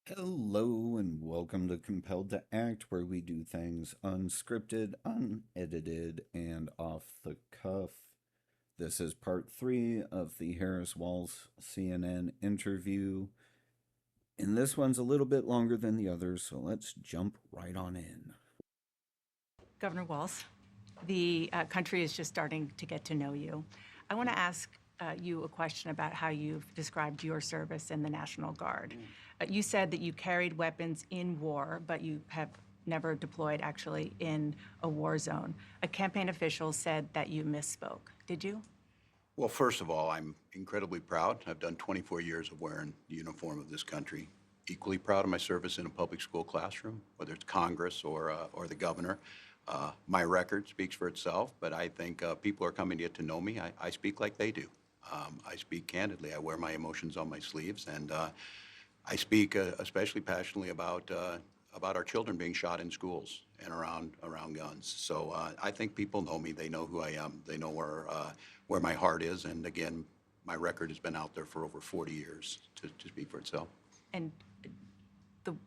Hello and welcome to Compelled to Act, where we do things unscripted, unedited, and off the cuff. This is part three of the Harris Walz CNN interview, and this one's a little bit longer than the others, so let's jump right on in. Governor Walz, the country is just starting to get to know you. I want to ask you a question about how you've described your service in the National Guard. You said that you carried weapons in war, but you have never deployed actually in a war zone. A campaign official said that you misspoke. Did you? Well, first of all, I'm incredibly proud. I've done 24 years of wearing the uniform of this country. Equally proud of my service in a public school classroom, whether it's Congress or the governor. My record speaks for itself, but I think people are coming to get to know me. I speak like they do. I speak candidly. I wear my emotions on my sleeves, and I speak especially passionately about our children being shot in schools and around guns. So I think people know me. They know who I am. They know where my heart is. And again, my record has been out there for over 40 years to speak for itself. And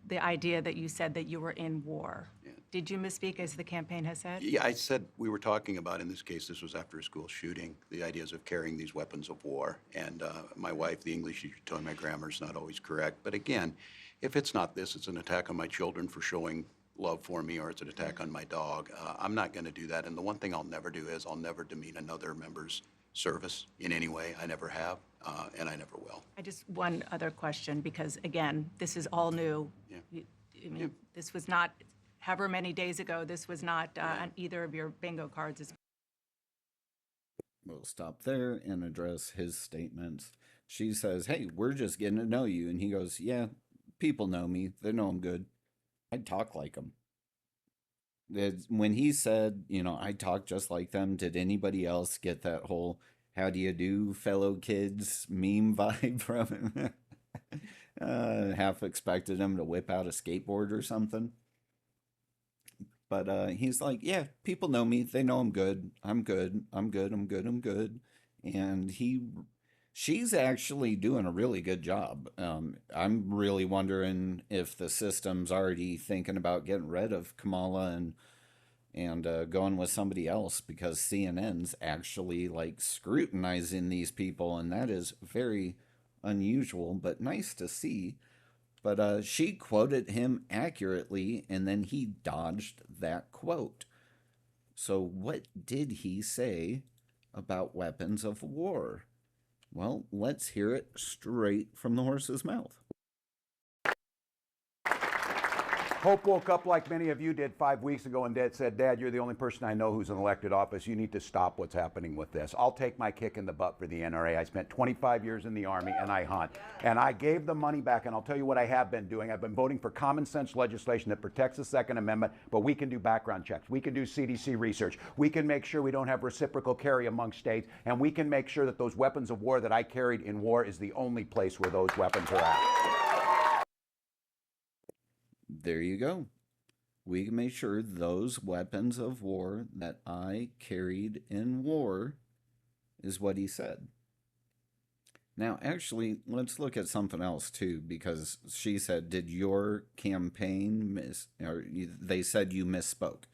the idea that you said that you were in war. Yeah. Did you misspeak as the campaign has said? Yeah, I said we were talking about, in this case, this was after a school shooting, the ideas of carrying these weapons of war. And my wife, the English teacher, told me my grammar's not always correct. But again, if it's not this, it's an attack on my children for showing love for me, or it's an attack on my dog. I'm not going to do that. And the one thing I'll never do is I'll never demean another member's service in any way. I never have, and I never will. One other question, because again, this is all new. Yeah. This was not, however many days ago, this was not on either of your bingo cards. We'll stop there and address his statements. She says, "Hey, we're just getting to know you." And he goes, "Yeah, people know me. They know I'm good. I talk like them." When he said, I talk just like them, did anybody else get that whole "how do you do, fellow kids" meme vibe from him? Half expected him to whip out a skateboard or something. But he's like, "Yeah, people know me. They know I'm good. I'm good. I'm good. I'm good. I'm good." And she's actually doing a really good job. I'm really wondering if the system's already thinking about getting rid of Kamala and going with somebody else, because CNN's actually like scrutinizing these people, and that is very unusual but nice to see. But she quoted him accurately, and then he dodged that quote. So, what did he say about weapons of war? Well, let's hear it straight from the horse's mouth. Hope woke up like many of you did 5 weeks ago and said, "Dad, you're the only person I know who's in elected office. You need to stop what's happening with this." I'll take my kick in the butt for the NRA. I spent 25 years in the Army, and I hunt. And I gave the money back, and I'll tell you what I have been doing. I've been voting for common sense legislation that protects the Second Amendment, but we can do background checks. We can do CDC research. We can make sure we don't have reciprocal carry among states, and we can make sure that those weapons of war that I carried in war is the only place where those weapons are at. There you go. We can make sure those weapons of war that I carried in war is what he said. Now, actually, let's look at something else too, because she said, "Did your campaign or they said you misspoke,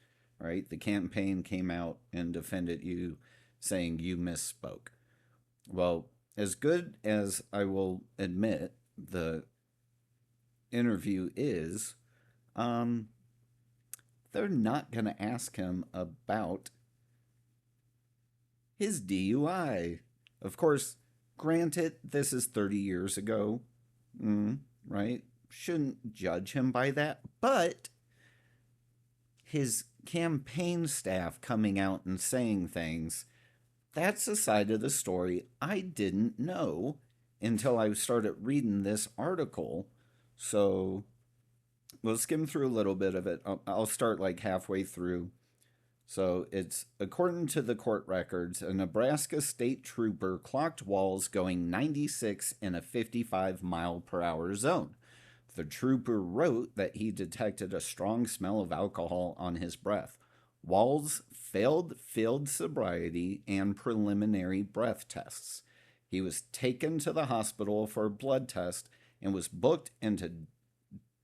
right? The campaign came out and defended you, saying you misspoke." Well, as good as I will admit the interview is, they're not going to ask him about his DUI. Of course, granted, this is 30 years ago, right? Shouldn't judge him by that. But his campaign staff coming out and saying things, that's a side of the story I didn't know until I started reading this article. So we'll skim through a little bit of it. I'll start like halfway through. So it's, according to the court records, a Nebraska state trooper clocked Walz going 96 in a 55-mile-per-hour zone. The trooper wrote that he detected a strong smell of alcohol on his breath. Walz failed field sobriety and preliminary breath tests. He was taken to the hospital for a blood test and was booked into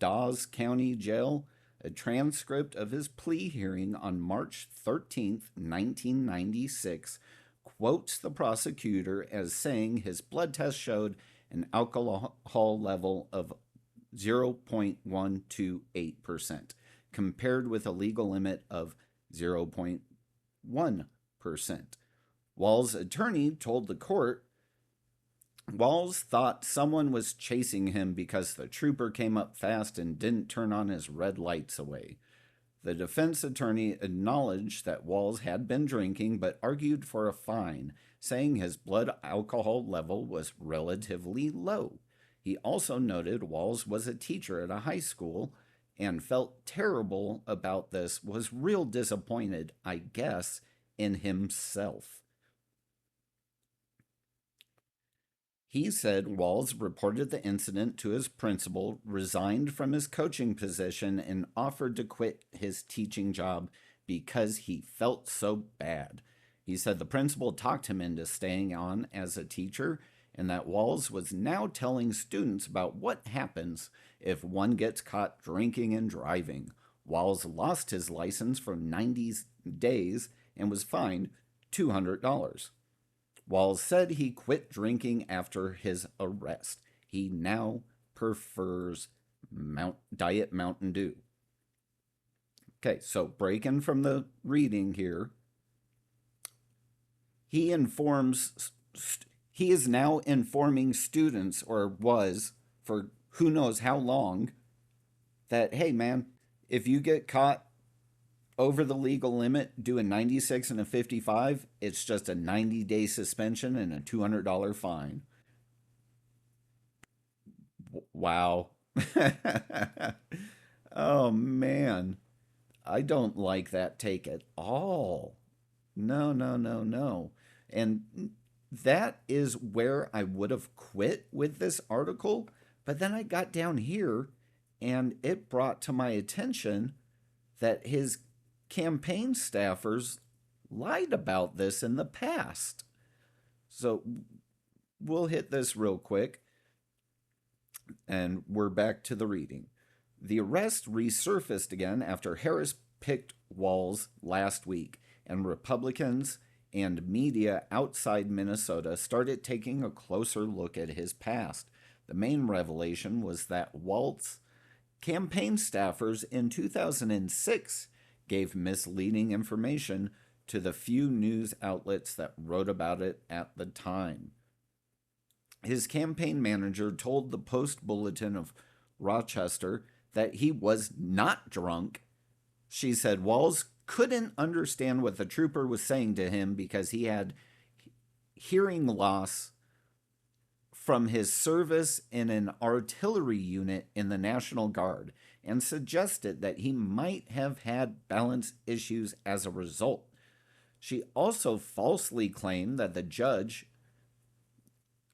Dawes County Jail, a transcript of his plea hearing on March 13th, 1996, quotes the prosecutor as saying his blood test showed an alcohol level of 0.128%, compared with a legal limit of 0.1%. Walz's attorney told the court Walz thought someone was chasing him because the trooper came up fast and didn't turn on his red lights away. The defense attorney acknowledged that Walz had been drinking but argued for a fine, saying his blood alcohol level was relatively low. He also noted Walz was a teacher at a high school and felt terrible about this, was real disappointed, I guess, in himself. He said Walz reported the incident to his principal, resigned from his coaching position, and offered to quit his teaching job because he felt so bad. He said the principal talked him into staying on as a teacher, and that Walz was now telling students about what happens if one gets caught drinking and driving. Walz lost his license for 90 days and was fined $200. Walz said he quit drinking after his arrest. He now prefers Diet Mountain Dew. Okay, so breaking from the reading here, he is now informing students, or was for who knows how long, that, hey man, if you get caught over the legal limit doing 96 and a 55, it's just a 90-day suspension and a $200 fine. Wow. Oh, man. I don't like that take at all. No, no, no, no. And that is where I would have quit with this article. But then I got down here and it brought to my attention that his campaign staffers lied about this in the past. So we'll hit this real quick, and we're back to the reading. The arrest resurfaced again after Harris picked Walz last week, and Republicans and media outside Minnesota started taking a closer look at his past. The main revelation was that Walz campaign staffers in 2006 gave misleading information to the few news outlets that wrote about it at the time. His campaign manager told the Post-Bulletin of Rochester that he was not drunk. She said Walz couldn't understand what the trooper was saying to him because he had hearing loss from his service in an artillery unit in the National Guard, and suggested that he might have had balance issues as a result. She also falsely claimed that the judge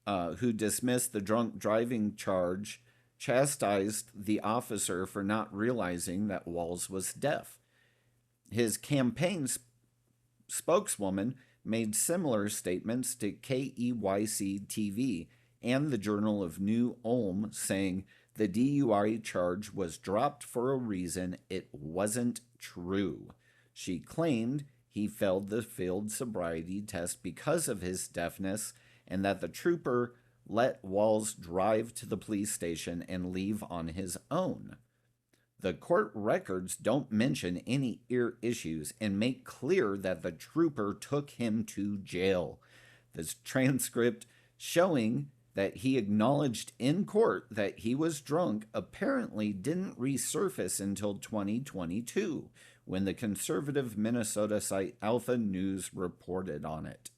who dismissed the drunk driving charge chastised the officer for not realizing that Walz was deaf. His campaign spokeswoman made similar statements to KEYC TV and the Journal of New Ulm, saying the DUI charge was dropped for a reason. It wasn't true. She claimed he failed the field sobriety test because of his deafness, and that the trooper let Walz drive to the police station and leave on his own. The court records don't mention any ear issues and make clear that the trooper took him to jail. This transcript showing that he acknowledged in court that he was drunk apparently didn't resurface until 2022, when the conservative Minnesota site Alpha News reported on it.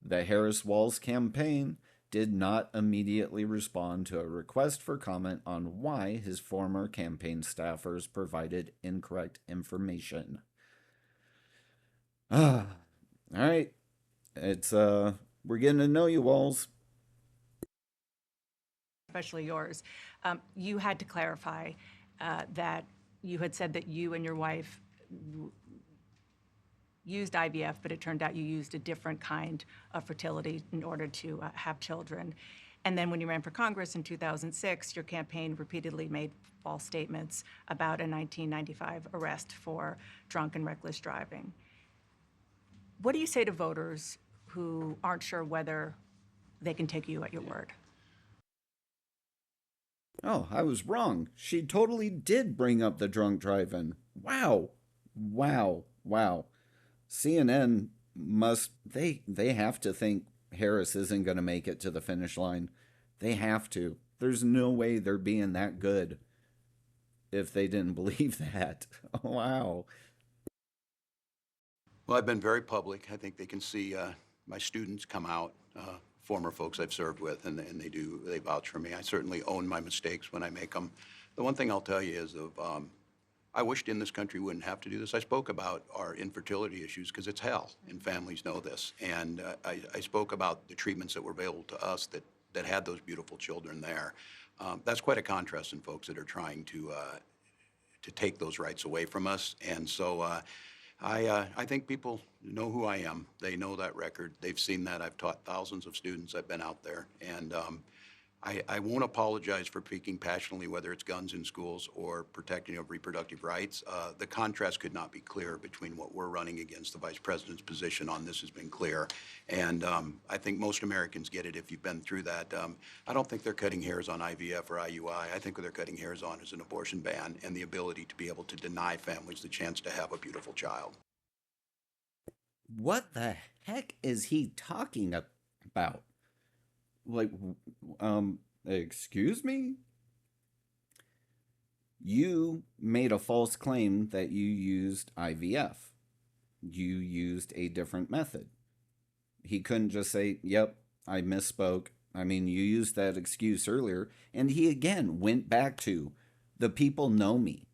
The Harris-Walz campaign did not immediately respond to a request for comment on why his former campaign staffers provided incorrect information. All right. It's we're getting to know you, Walz. Especially yours. You had to clarify that you had said that you and your wife used IVF, but it turned out you used a different kind of fertility in order to have children. And then when you ran for Congress in 2006, your campaign repeatedly made false statements about a 1995 arrest for drunk and reckless driving. What do you say to voters who aren't sure whether they can take you at your word? Oh, I was wrong. She totally did bring up the drunk driving. Wow. Wow. Wow. CNN must they have to think Harris isn't going to make it to the finish line. They have to. There's no way they're being that good if they didn't believe that. Wow. Well, I've been very public. I think they can see my students come out, former folks I've served with, and they vouch for me. I certainly own my mistakes when I make them. The one thing I'll tell you is I wished in this country wouldn't have to do this. I spoke about our infertility issues because it's hell, and families know this. And I spoke about the treatments that were available to us that had those beautiful children there. That's quite a contrast in folks that are trying to take those rights away from us. And so I think people know who I am. They know that record. They've seen that. I've taught thousands of students. I've been out there. And I won't apologize for speaking passionately, whether it's guns in schools or protecting of reproductive rights. The contrast could not be clearer between what we're running against. The Vice President's position on this has been clear. And I think most Americans get it if you've been through that. I don't think they're cutting hairs on IVF or IUI. I think what they're cutting hairs on is an abortion ban and the ability to be able to deny families the chance to have a beautiful child. What the heck is he talking about? Like, excuse me? You made a false claim that you used IVF. You used a different method. He couldn't just say, yep, I misspoke. I mean, you used that excuse earlier. And he again went back to, the people know me.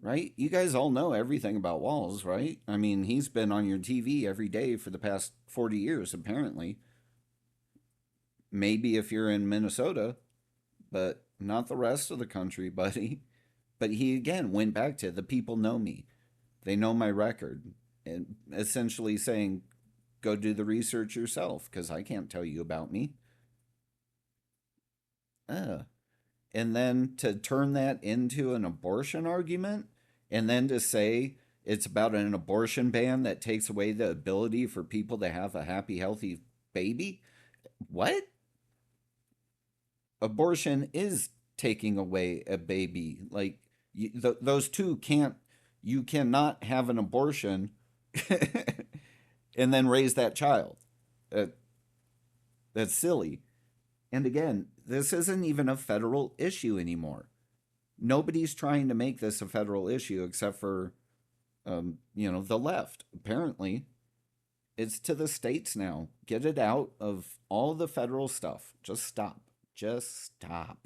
Right? You guys all know everything about Walz, right? I mean, he's been on your TV every day for the past 40 years, apparently. Maybe if you're in Minnesota, but not the rest of the country, buddy. But he again went back to, the people know me. They know my record. And essentially saying, go do the research yourself, because I can't tell you about me. And then to turn that into an abortion argument, and then to say it's about an abortion ban that takes away the ability for people to have a happy, healthy baby. What? Abortion is taking away a baby. Like, those two can't, you cannot have an abortion and then raise that child. That's silly. And again, this isn't even a federal issue anymore. Nobody's trying to make this a federal issue except for, the left. Apparently, it's to the states now. Get it out of all the federal stuff. Just stop. Just stop.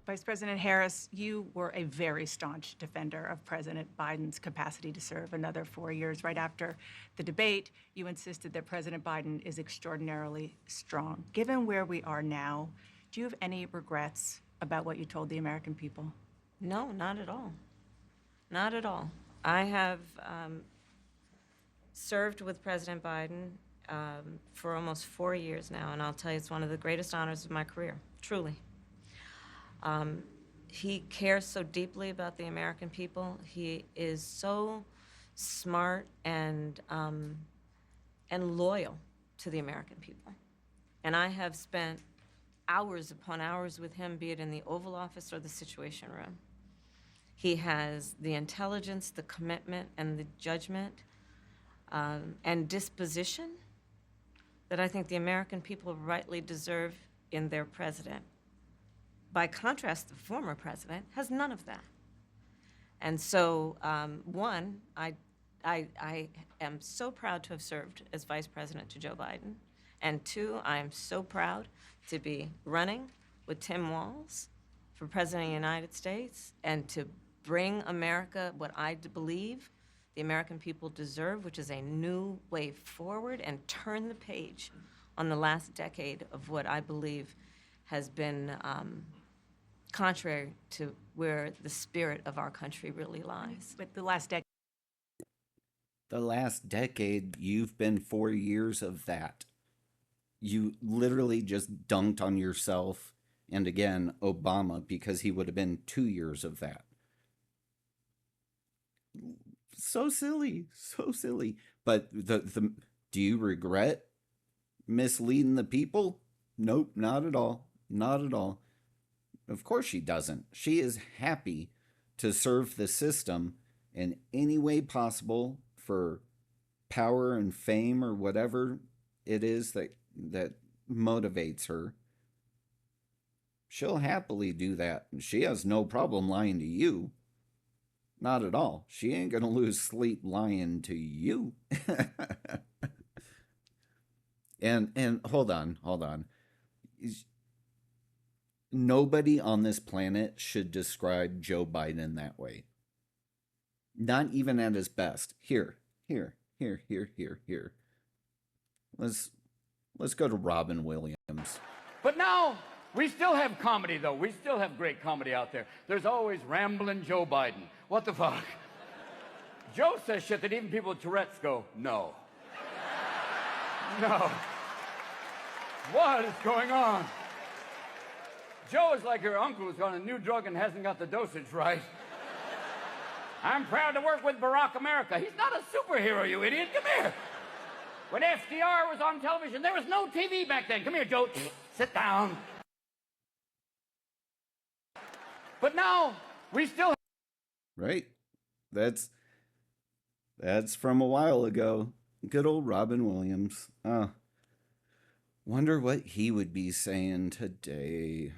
Vice President Harris, you were a very staunch defender of President Biden's capacity to serve another 4 years. Right after the debate, you insisted that President Biden is extraordinarily strong. Given where we are now, do you have any regrets about what you told the American people? No, not at all. Not at all. I have served with President Biden for almost 4 years now, and I'll tell you, it's one of the greatest honors of my career, truly. He cares so deeply about the American people. He is so smart and loyal to the American people. And I have spent hours upon hours with him, be it in the Oval Office or the Situation Room. He has the intelligence, the commitment, and the judgment and disposition that I think the American people rightly deserve in their president. By contrast, the former president has none of that. And so, one, I am so proud to have served as vice president to Joe Biden. And two, I am so proud to be running with Tim Walz for president of the United States and to bring America what I believe the American people deserve, which is a new way forward, and turn the page on the last decade of what I believe has been contrary to where the spirit of our country really lies. But the last decade. The last decade, you've been 4 years of that. You literally just dunked on yourself and again, Obama, because he would have been 2 years of that. So silly, so silly. But do you regret misleading the people? Nope, not at all. Not at all. Of course she doesn't. She is happy to serve the system in any way possible for power and fame or whatever it is that motivates her. She'll happily do that. She has no problem lying to you. Not at all. She ain't gonna lose sleep lying to you. and hold on. Nobody on this planet should describe Joe Biden that way. Not even at his best. Here. Let's go to Robin Williams. But now, we still have comedy, though. We still have great comedy out there. There's always rambling Joe Biden. What the fuck? Joe says shit that even people with Tourette's go, no. No. What is going on? Joe is like her uncle who's on a new drug and hasn't got the dosage right. I'm proud to work with Barack America. He's not a superhero, you idiot. Come here. When FDR was on television, there was no TV back then. Come here, Joe. Sit down. But now, we still... Right? That's from a while ago. Good old Robin Williams. Wonder what he would be saying today.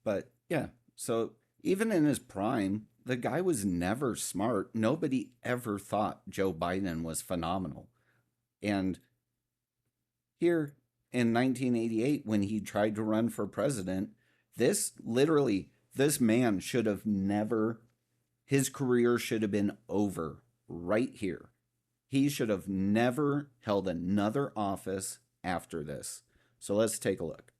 But yeah, so even in his prime, the guy was never smart. Nobody ever thought Joe Biden was phenomenal. And here in 1988, when he tried to run for president, this man should have never, his career should have been over right here. He should have never held another office after this. So let's take a look.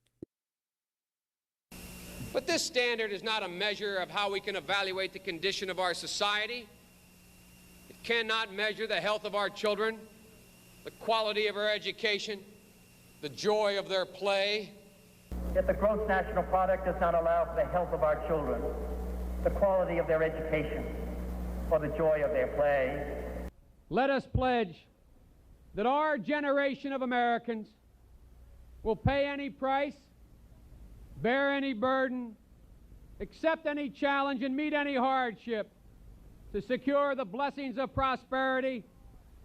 But this standard is not a measure of how we can evaluate the condition of our society. It cannot measure the health of our children, the quality of our education, the joy of their play. Yet the gross national product does not allow for the health of our children, the quality of their education, or the joy of their play. Let us pledge that our generation of Americans will pay any price, bear any burden, accept any challenge, and meet any hardship to secure the blessings of prosperity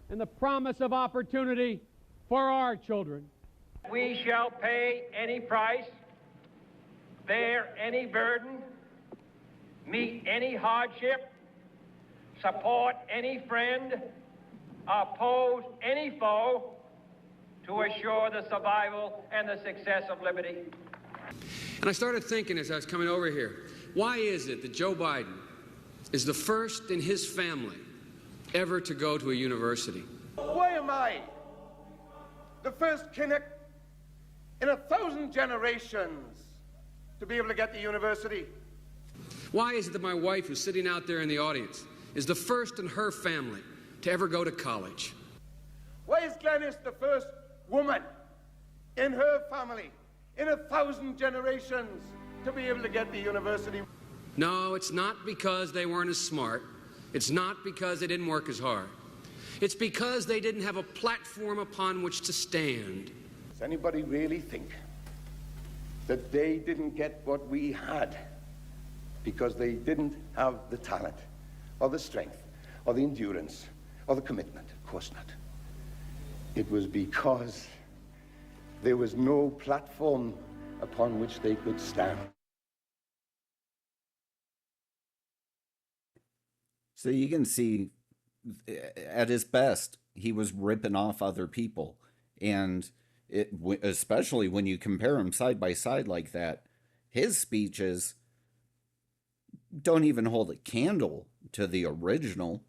and the promise of opportunity for our children. We shall pay any price, bear any burden, meet any hardship, support any friend, oppose any foe to assure the survival and the success of liberty. And I started thinking as I was coming over here, why is it that Joe Biden is the first in his family ever to go to a university? Why am I the first Kinnick in 1,000 generations to be able to get to university? Why is it that my wife, who's sitting out there in the audience, is the first in her family to ever go to college? Why is Glenys the first woman in her family in 1,000 generations to be able to get to university? No, it's not because they weren't as smart. It's not because they didn't work as hard. It's because they didn't have a platform upon which to stand. Does anybody really think that they didn't get what we had because they didn't have the talent or the strength or the endurance or the commitment? Of course not. It was because there was no platform upon which they could stand. So you can see, at his best, he was ripping off other people. And especially when you compare him side by side like that, his speeches don't even hold a candle to the original.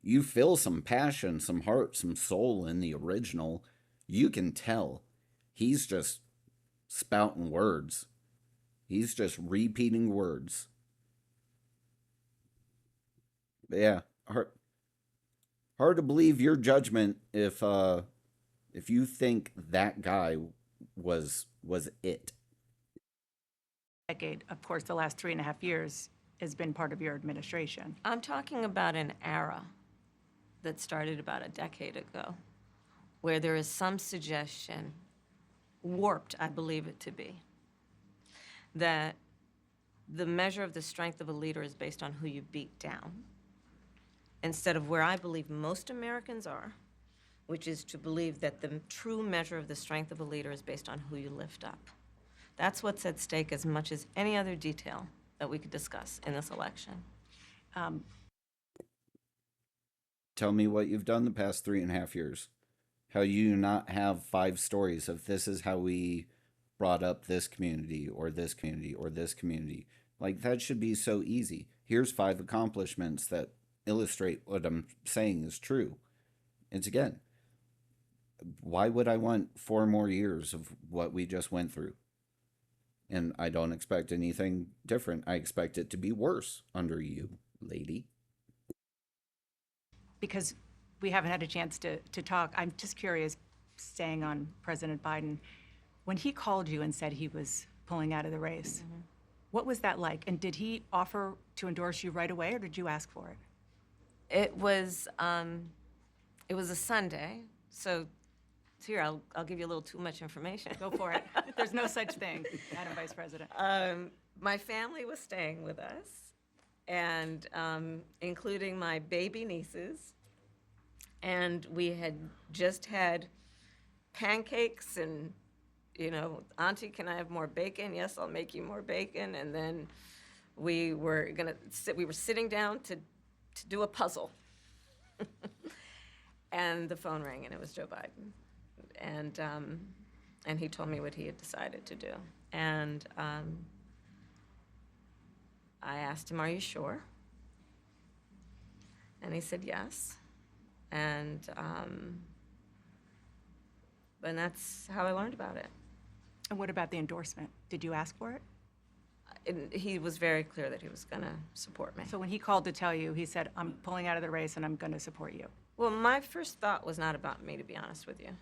You feel some passion, some heart, some soul in the original. You can tell he's just spouting words. He's just repeating words. But yeah, hard to believe your judgment if you think that guy was it. Decade, of course, the last 3.5 years has been part of your administration. I'm talking about an era that started about a decade ago, where there is some suggestion, warped, I believe it to be, that the measure of the strength of a leader is based on who you beat down, instead of where I believe most Americans are, which is to believe that the true measure of the strength of a leader is based on who you lift up. That's what's at stake as much as any other detail that we could discuss in this election. Tell me what you've done the past 3.5 years. How you not have 5 stories of this is how we brought up this community or this community or this community. Like, that should be so easy. Here's 5 accomplishments that illustrate what I'm saying is true. It's again, why would I want 4 more years of what we just went through? And I don't expect anything different. I expect it to be worse under you, lady. Because we haven't had a chance to talk, I'm just curious, staying on President Biden, when he called you and said he was pulling out of the race, what was that like? And did he offer to endorse you right away, or did you ask for it? It was a Sunday, so here, I'll give you a little too much information. Go for it. There's no such thing, Madam Vice President. My family was staying with us, and including my baby nieces, and we had just had pancakes and, Auntie, can I have more bacon? Yes, I'll make you more bacon. And then we were sitting down to do a puzzle. And the phone rang, and it was Joe Biden. And he told me what he had decided to do. And I asked him, "Are you sure?" And he said yes. And that's how I learned about it. And what about the endorsement? Did you ask for it? He was very clear that he was going to support me. So when he called to tell you, he said, "I'm pulling out of the race and I'm going to support you." Well, my first thought was not about me, to be honest with you.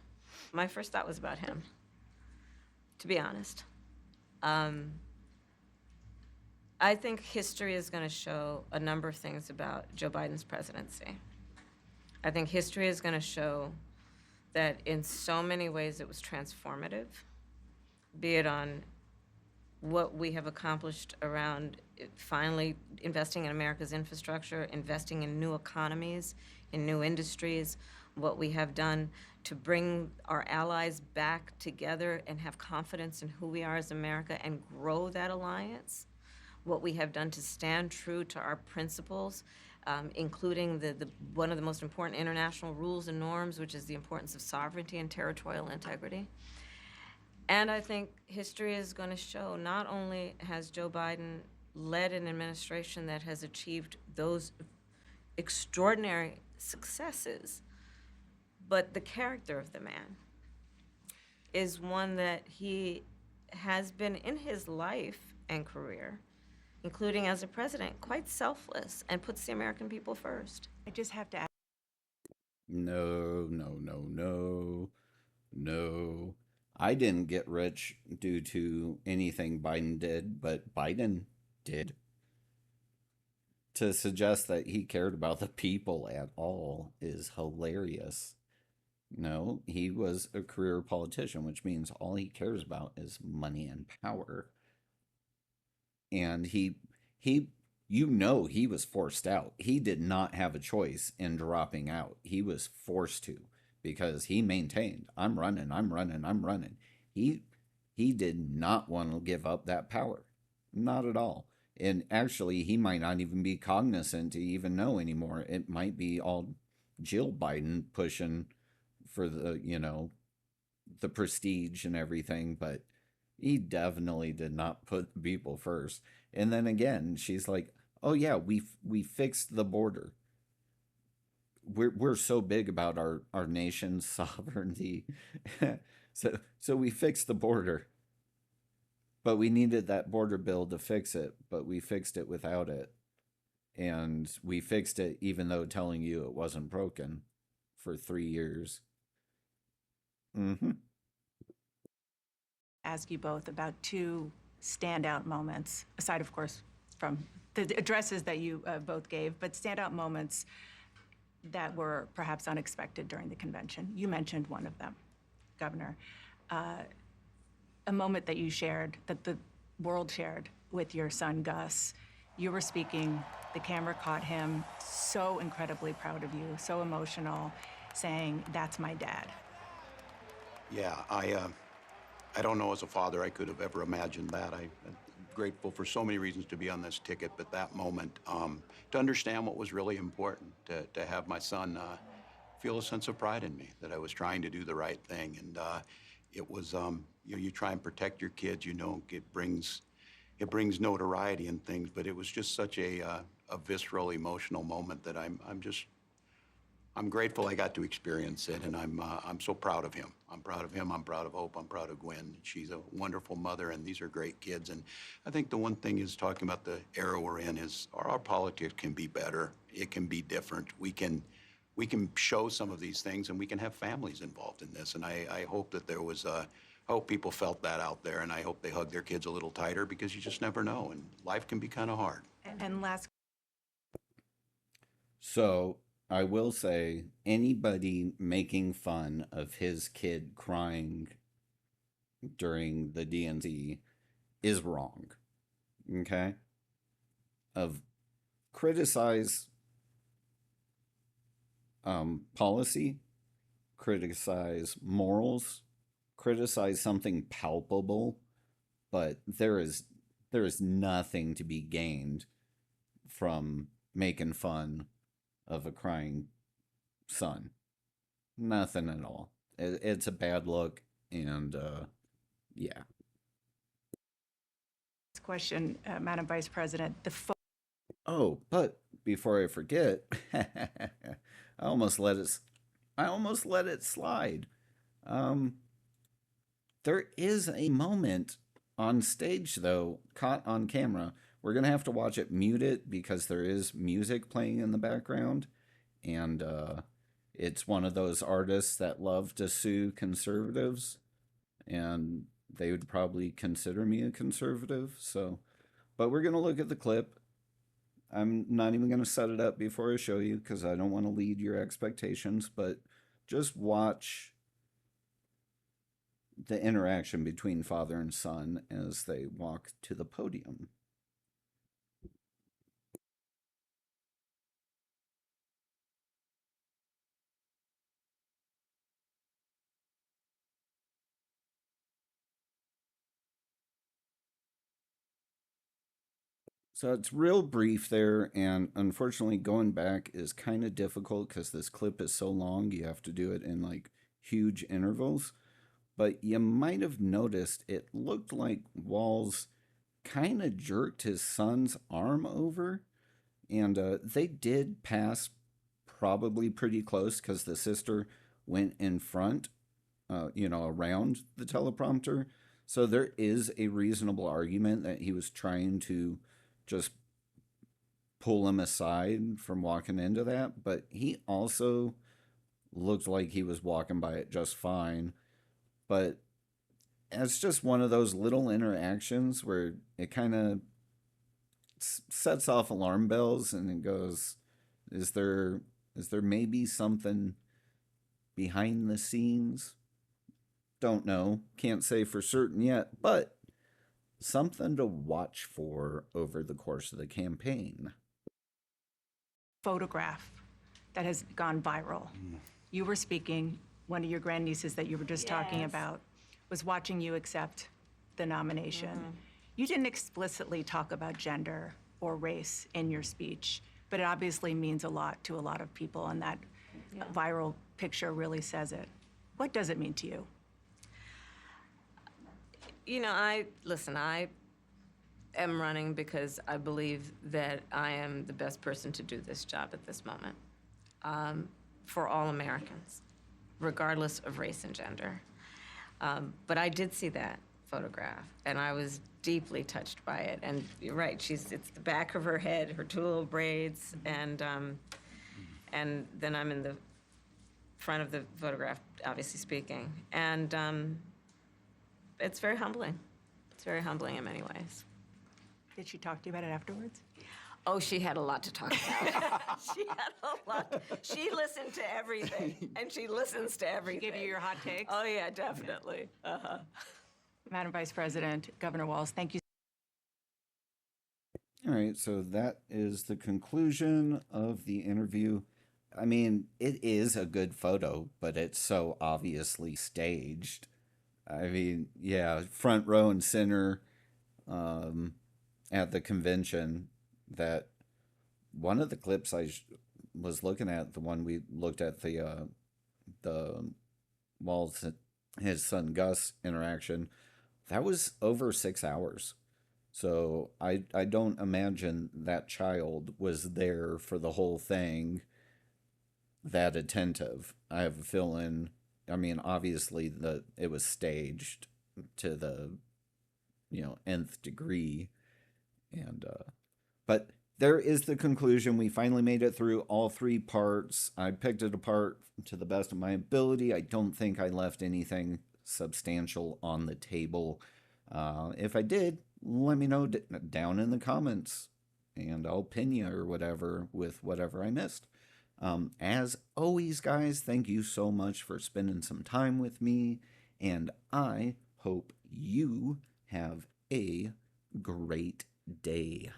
My first thought was about him, to be honest. I think history is going to show a number of things about Joe Biden's presidency. I think history is going to show that in so many ways it was transformative, be it on what we have accomplished around finally investing in America's infrastructure, investing in new economies, in new industries, what we have done to bring our allies back together and have confidence in who we are as America and grow that alliance, what we have done to stand true to our principles, including one of the most important international rules and norms, which is the importance of sovereignty and territorial integrity. And I think history is going to show not only has Joe Biden led an administration that has achieved those extraordinary successes, but the character of the man is one that he has been in his life and career, including as a president, quite selfless and puts the American people first. I just have to ask. No, no, no, no, no. I didn't get rich due to anything Biden did, but Biden did. To suggest that he cared about the people at all is hilarious. No, he was a career politician, which means all he cares about is money and power. And he he was forced out. He did not have a choice in dropping out. He was forced to, because he maintained, I'm running. He did not want to give up that power. Not at all. And actually, he might not even be cognizant to even know anymore. It might be all Jill Biden pushing for the prestige and everything, but he definitely did not put people first. And then again, she's like, "Oh yeah, we fixed the border. We're so big about our nation's sovereignty, so we fixed the border. But we needed that border bill to fix it, but we fixed it without it." And we fixed it even though telling you it wasn't broken for 3 years. Mm-hmm. Ask you both about two standout moments, aside, of course, from the addresses that you both gave, but standout moments that were perhaps unexpected during the convention. You mentioned one of them, Governor. A moment that you shared, that the world shared with your son, Gus. You were speaking, the camera caught him, so incredibly proud of you, so emotional, saying, "That's my dad." Yeah, I don't know as a father I could have ever imagined that. I'm grateful for so many reasons to be on this ticket, but that moment, to understand what was really important, to have my son feel a sense of pride in me, that I was trying to do the right thing. And it was, you know, you try and protect your kids, you know, it brings notoriety and things, but it was just such a visceral, emotional moment that I'm grateful I got to experience it, and I'm so proud of him. I'm proud of him. I'm proud of Hope. I'm proud of Gwen. She's a wonderful mother, and these are great kids. And I think the one thing is, talking about the era we're in, is our politics can be better. It can be different. We can show some of these things, and we can have families involved in this. And I hope that there was I hope people felt that out there, and I hope they hug their kids a little tighter, because you just never know, and life can be kind of hard. And last. So I will say, anybody making fun of his kid crying during the DNC is wrong. Okay? Criticize policy, criticize morals, criticize something palpable, but there is nothing to be gained from making fun of a crying son. Nothing at all. It's a bad look, and yeah. Question, Madam Vice President. Oh, but before I forget, I almost let it slide. There is a moment on stage, though, caught on camera. We're going to have to watch it muted because there is music playing in the background. And it's one of those artists that love to sue conservatives. And they would probably consider me a conservative. So, but we're going to look at the clip. I'm not even going to set it up before I show you because I don't want to lead your expectations. But just watch the interaction between father and son as they walk to the podium. So it's real brief there, and unfortunately going back is kind of difficult because this clip is so long, you have to do it in like huge intervals. But you might have noticed it looked like Walz kind of jerked his son's arm over, and they did pass probably pretty close because the sister went in front, around the teleprompter. So there is a reasonable argument that he was trying to just pull him aside from walking into that, but he also looked like he was walking by it just fine. But it's just one of those little interactions where it kind of sets off alarm bells, and it goes, is there maybe something behind the scenes? Don't know, can't say for certain yet, but something to watch for over the course of the campaign. Photograph that has gone viral. You were speaking, one of your grandnieces that you were just talking about was watching you accept the nomination. You didn't explicitly talk about gender or race in your speech, but it obviously means a lot to a lot of people, and that viral picture really says it. What does it mean to you? You know, I am running because I believe that I am the best person to do this job at this moment, for all Americans, regardless of race and gender. But I did see that, photograph, and I was deeply touched by it. And you're right, it's the back of her head, her two little braids, and then I'm in the front of the photograph, obviously speaking. And it's very humbling. It's very humbling in many ways. Did she talk to you about it afterwards? Oh, she had a lot to talk about. She had a lot. She listened to everything, and she listens to everything. She gave you your hot takes? Oh, yeah, definitely. Uh-huh. Madam Vice President, Governor Walz, thank you. All right, so that is the conclusion of the interview. I mean, it is a good photo, but it's so obviously staged. I mean, yeah, front row and center at the convention. That one of the clips was looking at, the one we looked at, the Walz, his son Gus interaction, that was over 6 hours. So I don't imagine that child was there for the whole thing that attentive. I have a feeling, I mean, obviously it was staged to the, nth degree. And, but there is the conclusion. We finally made it through all 3 parts. I picked it apart to the best of my ability. I don't think I left anything substantial on the table. If I did, let me know down in the comments, and I'll pin you or whatever with whatever I missed. As always, guys, thank you so much for spending some time with me, and I hope you have a great day.